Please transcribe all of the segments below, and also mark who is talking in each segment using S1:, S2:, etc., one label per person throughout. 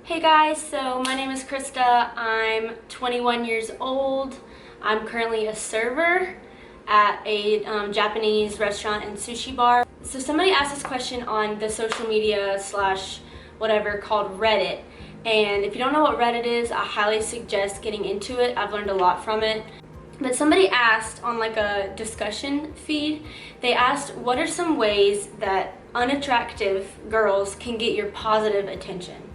S1: Hey guys, so my name is Krista. I'm 21 years old. I'm currently a server at a Japanese restaurant and sushi bar. So somebody asked this question on the social media slash whatever called Reddit. And if you don't know what Reddit is, I highly suggest getting into it. I've learned a lot from it. But somebody asked on like a discussion feed, they asked, what are some ways that unattractive girls can get your positive attention?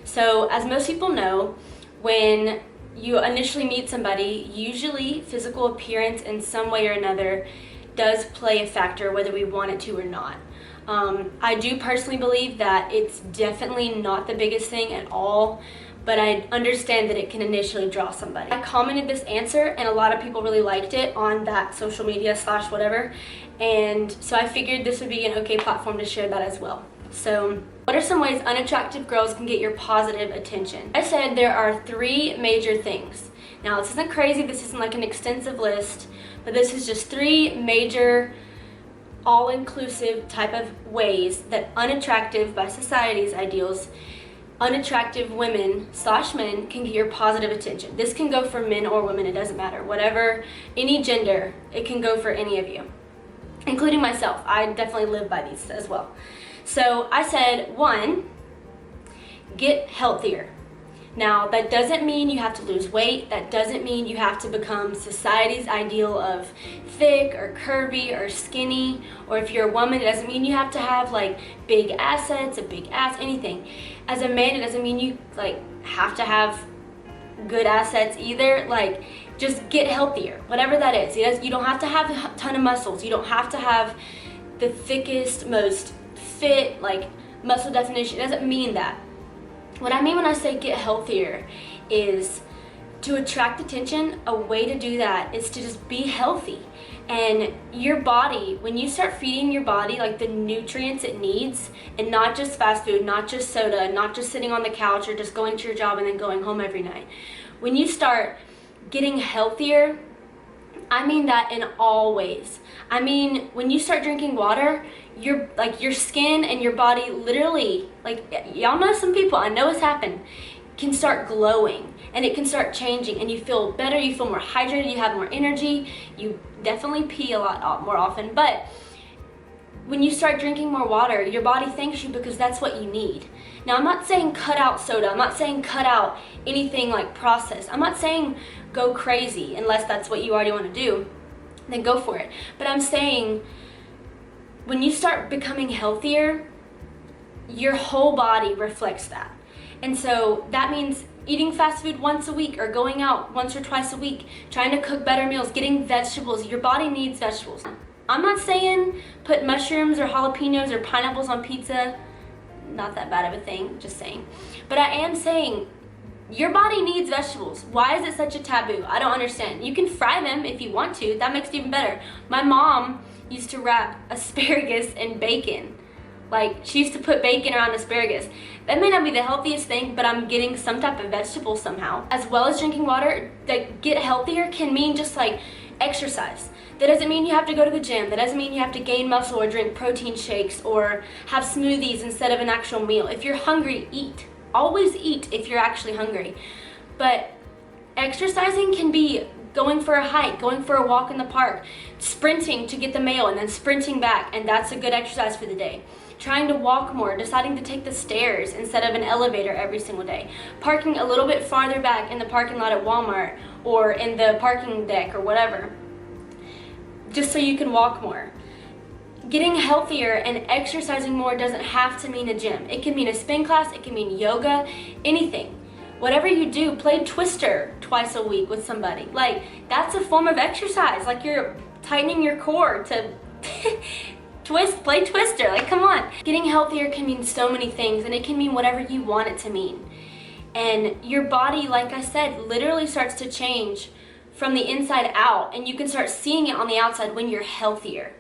S1: So as most people know, when you initially meet somebody, usually physical appearance in some way or another does play a factor, whether we want it to or not. I do personally believe that it's definitely not the biggest thing at all, but I understand that it can initially draw somebody. I commented this answer and a lot of people really liked it on that social media slash whatever, and so I figured this would be an okay platform to share that as well. So what are some ways unattractive girls can get your positive attention? I said there are 3 major things. Now this isn't crazy, this isn't like an extensive list, but this is just 3 major all-inclusive type of ways that unattractive, by society's ideals, unattractive women slash men can get your positive attention. This can go for men or women, it doesn't matter. Whatever, any gender, it can go for any of you, including myself. I definitely live by these as well. So I said, 1, get healthier. Now that doesn't mean you have to lose weight. That doesn't mean you have to become society's ideal of thick or curvy or skinny. Or if you're a woman, it doesn't mean you have to have like big assets, a big ass, anything. As a man, it doesn't mean you like have to have good assets either. Like, just get healthier, whatever that is. You don't have to have a ton of muscles. You don't have to have the thickest, most fit, like muscle definition. It doesn't mean that. What I mean when I say get healthier is to attract attention. A way to do that is to just be healthy. And your body, when you start feeding your body like the nutrients it needs, and not just fast food, not just soda, not just sitting on the couch or just going to your job and then going home every night. When you start getting healthier, I mean that in all ways. I mean, when you start drinking water, your skin and your body literally, like, y'all know some people, I know it's happened, can start glowing and it can start changing and you feel better, you feel more hydrated, you have more energy, you definitely pee a lot more often, but when you start drinking more water, your body thanks you because that's what you need. Now, I'm not saying cut out soda. I'm not saying cut out anything like processed. I'm not saying go crazy unless that's what you already want to do, then go for it. But I'm saying when you start becoming healthier, your whole body reflects that. And so that means eating fast food once a week or going out once or twice a week, trying to cook better meals, getting vegetables. Your body needs vegetables. I'm not saying put mushrooms or jalapenos or pineapples on pizza. Not that bad of a thing, just saying. But I am saying your body needs vegetables. Why is it such a taboo? I don't understand. You can fry them if you want to. That makes it even better. My mom used to wrap asparagus in bacon. Like, she used to put bacon around asparagus. That may not be the healthiest thing, but I'm getting some type of vegetable somehow. As well as drinking water, that get healthier can mean just like exercise. That doesn't mean you have to go to the gym. That doesn't mean you have to gain muscle or drink protein shakes or have smoothies instead of an actual meal. If you're hungry, eat. Always eat if you're actually hungry. But exercising can be going for a hike, going for a walk in the park, sprinting to get the mail and then sprinting back, and that's a good exercise for the day. Trying to walk more, deciding to take the stairs instead of an elevator every single day. Parking a little bit farther back in the parking lot at Walmart or in the parking deck or whatever, just so you can walk more. Getting healthier and exercising more doesn't have to mean a gym. It can mean a spin class, it can mean yoga, anything. Whatever you do, play Twister twice a week with somebody. Like, that's a form of exercise. Like, you're tightening your core to play Twister. Like, come on. Getting healthier can mean so many things, and it can mean whatever you want it to mean. And your body, like I said, literally starts to change from the inside out, and you can start seeing it on the outside when you're healthier.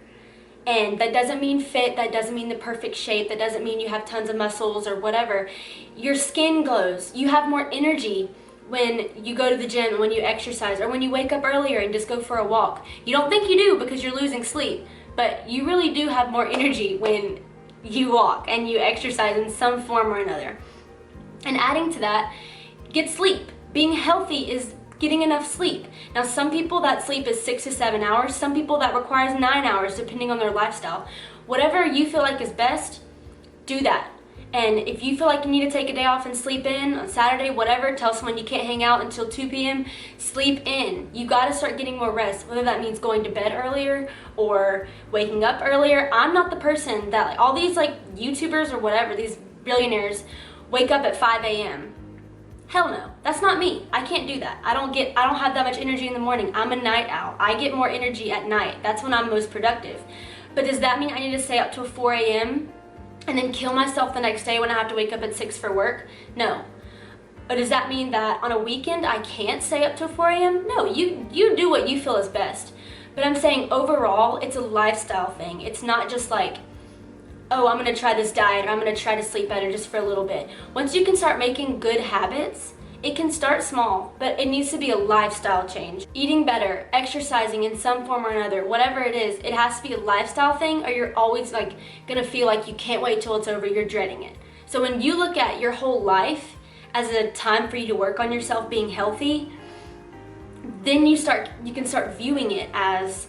S1: And that doesn't mean fit, that doesn't mean the perfect shape, that doesn't mean you have tons of muscles or whatever. Your skin glows, you have more energy when you go to the gym, when you exercise, or when you wake up earlier and just go for a walk. You don't think you do because you're losing sleep, but you really do have more energy when you walk and you exercise in some form or another. And adding to that, get sleep. Being healthy is getting enough sleep. Now, some people that sleep is 6 to 7 hours, some people that requires 9 hours depending on their lifestyle. Whatever you feel like is best, do that. And if you feel like you need to take a day off and sleep in on Saturday, whatever, tell someone you can't hang out until 2 p.m., sleep in. You gotta start getting more rest, whether that means going to bed earlier or waking up earlier. I'm not the person that, like, all these like YouTubers or whatever, these billionaires wake up at 5 a.m. Hell no, that's not me. I can't do that. I don't have that much energy in the morning. I'm a night owl. I get more energy at night. That's when I'm most productive. But does that mean I need to stay up till 4 a.m. and then kill myself the next day when I have to wake up at 6 for work? No. But does that mean that on a weekend I can't stay up till 4 a.m.? No, you do what you feel is best. But I'm saying overall, it's a lifestyle thing. It's not just like, oh, I'm gonna try this diet, or I'm gonna try to sleep better just for a little bit. Once you can start making good habits, it can start small, but it needs to be a lifestyle change. Eating better, exercising in some form or another, whatever it is, it has to be a lifestyle thing, or you're always like gonna feel like you can't wait till it's over, you're dreading it. So when you look at your whole life as a time for you to work on yourself being healthy, then you can start viewing it as,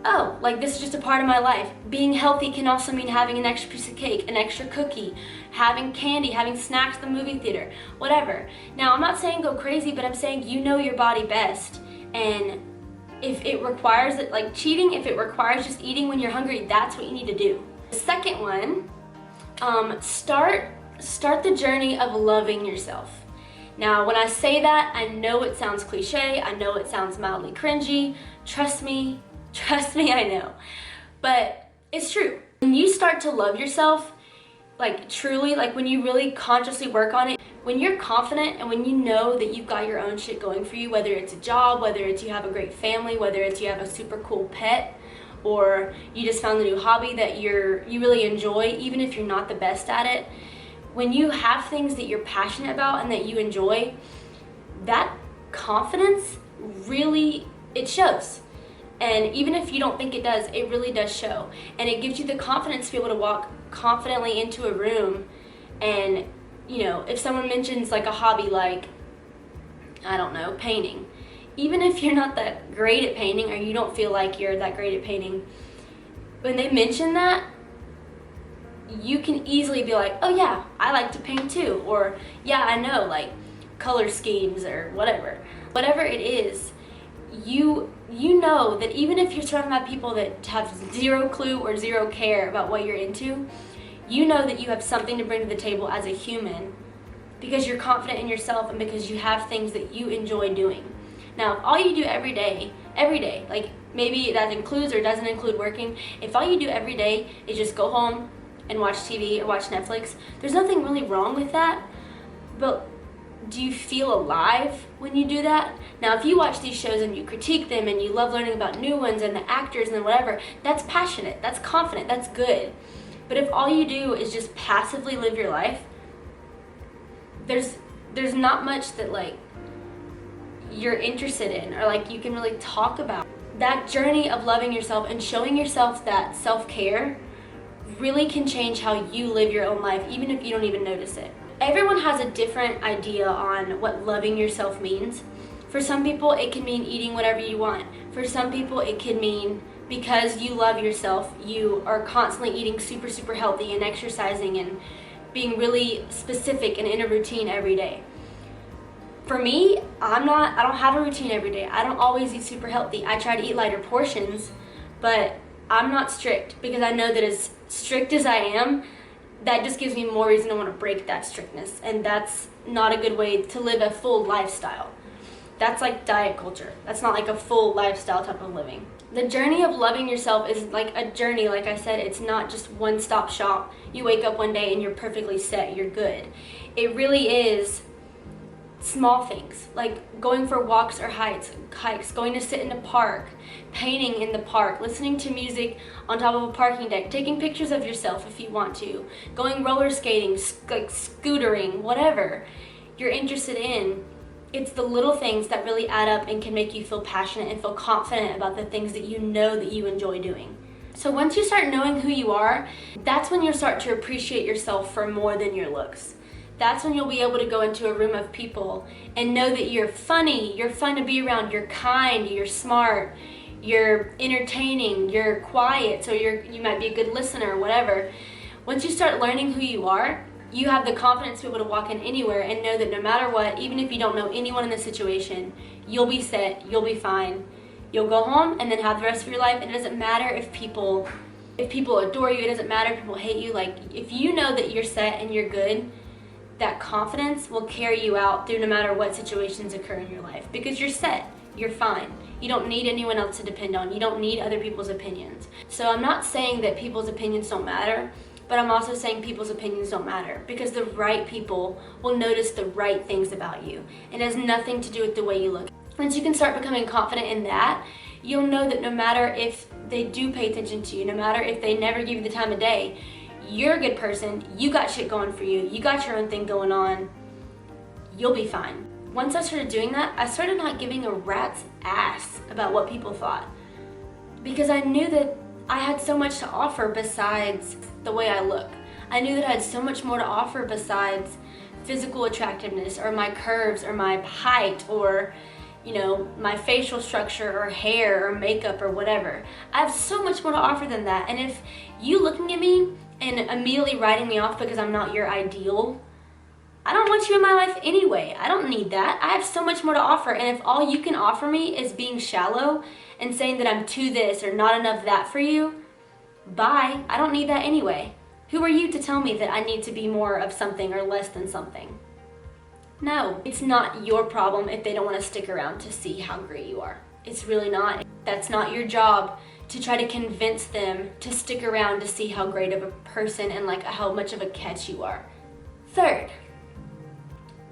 S1: oh, like this is just a part of my life. Being healthy can also mean having an extra piece of cake, an extra cookie, having candy, having snacks at the movie theater, whatever. Now, I'm not saying go crazy, but I'm saying you know your body best. And if it requires it, like cheating, if it requires just eating when you're hungry, that's what you need to do. The second one, start the journey of loving yourself. Now, when I say that, I know it sounds cliche, I know it sounds mildly cringy. Trust me, I know. But it's true. When you start to love yourself, like truly, like when you really consciously work on it, when you're confident and when you know that you've got your own shit going for you, whether it's a job, whether it's you have a great family, whether it's you have a super cool pet, or you just found a new hobby that you really enjoy, even if you're not the best at it, when you have things that you're passionate about and that you enjoy, that confidence really, it shows. And even if you don't think it does, it really does show. And it gives you the confidence to be able to walk confidently into a room. And, you know, if someone mentions like a hobby like, I don't know, painting. Even if you're not that great at painting or you don't feel like you're that great at painting, when they mention that, you can easily be like, oh yeah, I like to paint too. Or yeah, I know, like color schemes or whatever. Whatever it is, you know that even if you're surrounded by people that have zero clue or zero care about what you're into, you know that you have something to bring to the table as a human because you're confident in yourself and because you have things that you enjoy doing. Now, if all you do every day, like maybe that includes or doesn't include working, if all you do every day is just go home and watch TV or watch Netflix, there's nothing really wrong with that, but do you feel alive when you do that? Now, if you watch these shows and you critique them and you love learning about new ones and the actors and whatever, that's passionate, that's confident, that's good. But if all you do is just passively live your life, there's not much that like you're interested in or like you can really talk about. That journey of loving yourself and showing yourself that self-care really can change how you live your own life, even if you don't even notice it. Everyone has a different idea on what loving yourself means. For some people, it can mean eating whatever you want. For some people, it can mean because you love yourself, you are constantly eating super, super healthy and exercising and being really specific and in a routine every day. For me, I don't have a routine every day. I don't always eat super healthy. I try to eat lighter portions, but I'm not strict because I know that as strict as I am, that just gives me more reason to want to break that strictness, and that's not a good way to live a full lifestyle. That's like diet culture. That's not like a full lifestyle type of living. The journey of loving yourself is like a journey, like I said, it's not just one-stop shop. You wake up one day and you're perfectly set, you're good. It really is small things, like going for walks or hikes, going to sit in the park, painting in the park, listening to music on top of a parking deck, taking pictures of yourself if you want to, going roller skating, like scootering, whatever you're interested in. It's the little things that really add up and can make you feel passionate and feel confident about the things that you know that you enjoy doing. So once you start knowing who you are, that's when you'll start to appreciate yourself for more than your looks. that's when you'll be able to go into a room of people and know that you're funny, you're fun to be around, you're kind, you're smart, you're entertaining, you're quiet, so you might be a good listener or whatever. Once you start learning who you are, you have the confidence to be able to walk in anywhere and know that no matter what, even if you don't know anyone in the situation, you'll be set, you'll be fine. You'll go home and then have the rest of your life. And it doesn't matter if people adore you, it doesn't matter if people hate you. Like, if you know that you're set and you're good, that confidence will carry you out through no matter what situations occur in your life, because you're set, you're fine. You don't need anyone else to depend on. You don't need other people's opinions. So I'm not saying that people's opinions don't matter, but I'm also saying people's opinions don't matter, because the right people will notice the right things about you. It has nothing to do with the way you look. Once you can start becoming confident in that, you'll know that no matter if they do pay attention to you, no matter if they never give you the time of day, you're a good person, you got shit going for you, you got your own thing going on, you'll be fine. Once I started doing that, I started not giving a rat's ass about what people thought, because I knew that I had so much to offer besides the way I look. I knew that I had so much more to offer besides physical attractiveness or my curves or my height or, you know, my facial structure or hair or makeup or whatever. I have so much more to offer than that. And if you looking at me and immediately writing me off because I'm not your ideal, I don't want you in my life anyway. I don't need that. I have so much more to offer. And if all you can offer me is being shallow and saying that I'm too this or not enough that for you, bye. I don't need that anyway. Who are you to tell me that I need to be more of something or less than something? No, it's not your problem if they don't want to stick around to see how great you are. It's really not. That's not your job to try to convince them to stick around to see how great of a person and like how much of a catch you are. Third,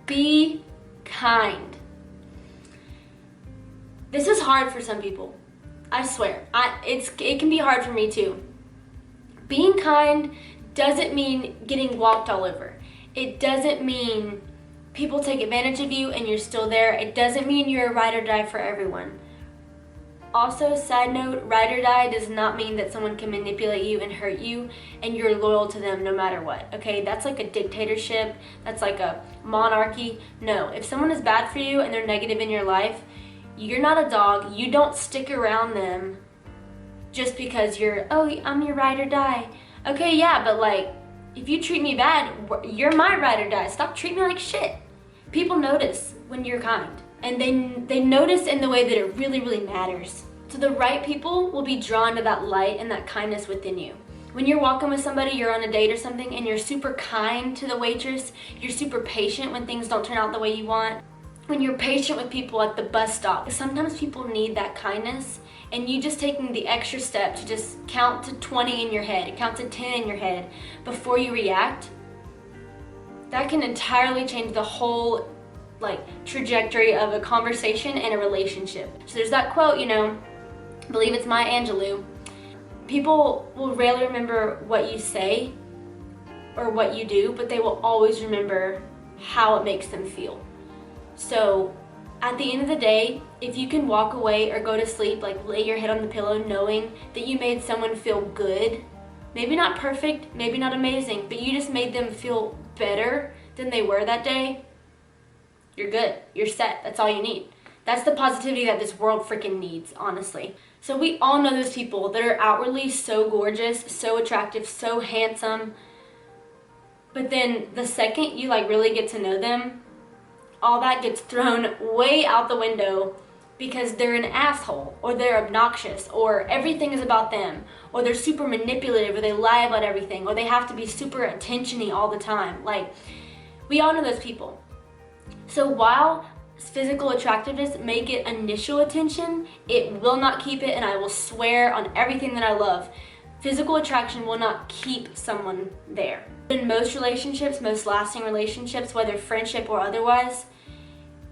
S1: be kind. This is hard for some people. I swear. It can be hard for me too. Being kind doesn't mean getting walked all over. It doesn't mean people take advantage of you and you're still there. It doesn't mean you're a ride or die for everyone. Also, side note, ride or die does not mean that someone can manipulate you and hurt you and you're loyal to them no matter what, okay? That's like a dictatorship. That's like a monarchy. No, if someone is bad for you and they're negative in your life, you're not a dog. You don't stick around them just because I'm your ride or die. Okay, yeah, but like, if you treat me bad, you're my ride or die. Stop treating me like shit. People notice when you're kind, and they notice in the way that it really, really matters. So the right people will be drawn to that light and that kindness within you. When you're walking with somebody, you're on a date or something, and you're super kind to the waitress, you're super patient when things don't turn out the way you want, when you're patient with people at the bus stop. Sometimes people need that kindness, and you just taking the extra step to just count to 20 in your head, count to 10 in your head before you react, that can entirely change the whole trajectory of a conversation and a relationship. So there's that quote, I believe it's Maya Angelou. People will rarely remember what you say or what you do, but they will always remember how it makes them feel. So at the end of the day, if you can walk away or go to sleep, lay your head on the pillow knowing that you made someone feel good, maybe not perfect, maybe not amazing, but you just made them feel better than they were that day, you're good, you're set, that's all you need. That's the positivity that this world freaking needs, honestly. So we all know those people that are outwardly so gorgeous, so attractive, so handsome, but then the second you really get to know them, all that gets thrown way out the window because they're an asshole, or they're obnoxious, or everything is about them, or they're super manipulative, or they lie about everything, or they have to be super attention-y all the time. We all know those people. So while physical attractiveness may get initial attention, it will not keep it, and I will swear on everything that I love, physical attraction will not keep someone there. In most relationships, most lasting relationships, whether friendship or otherwise,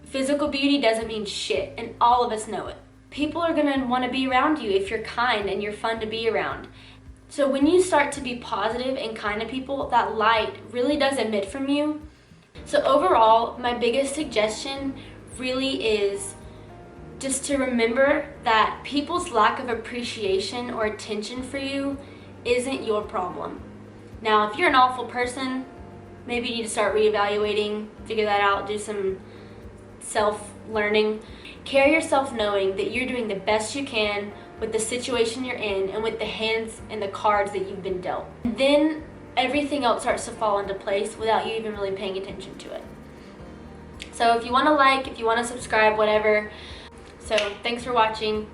S1: physical beauty doesn't mean shit, and all of us know it. People are gonna wanna be around you if you're kind and you're fun to be around. So when you start to be positive and kind to people, that light really does emit from you. So overall, my biggest suggestion really is just to remember that people's lack of appreciation or attention for you isn't your problem. Now, if you're an awful person, maybe you need to start reevaluating, figure that out, do some self-learning. Carry yourself knowing that you're doing the best you can with the situation you're in and with the hands and the cards that you've been dealt. And then everything else starts to fall into place without you even really paying attention to it. So if you want to like, if you want to subscribe, whatever. So thanks for watching.